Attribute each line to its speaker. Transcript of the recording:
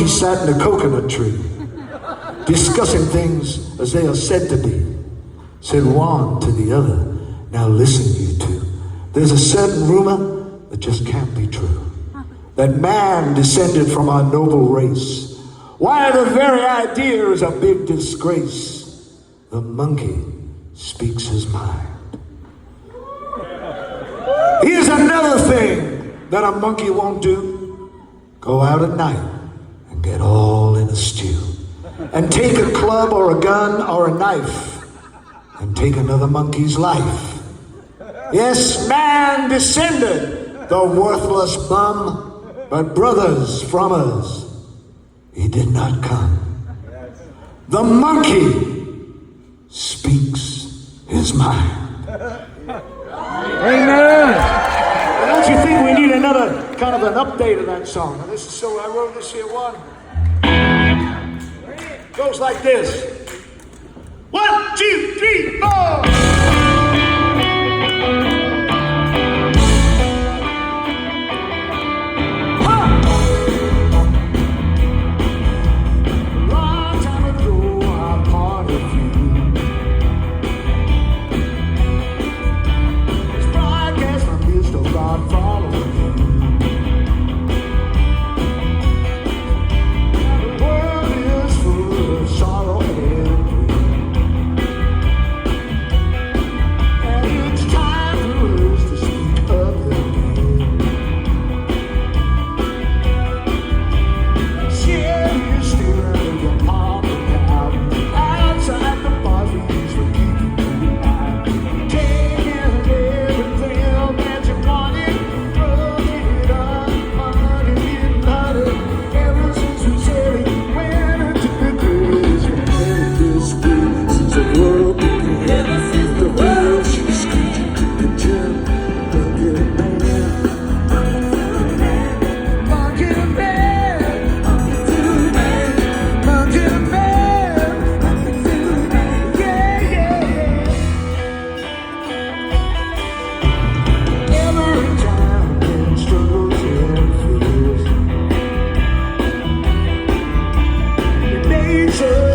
Speaker 1: monkey sat in a coconut tree, discussing things as they are said to be. Said one to the other, now listen you two. There's a certain rumor that just can't be true. That man descended from our noble race. Why, the very idea is a big disgrace. The monkey speaks his mind. Here's another thing that a monkey won't do. Go out at night and get all in a stew. And take a club or a gun or a knife and take another monkey's life. Yes, man descended, the worthless bum. But brothers from us, he did not come. The monkey speaks his mind. Amen. Don't you think we need another kind of an update of that song? Now, this is so I wrote this here one. It goes like this. 1, 2, 3, 4. So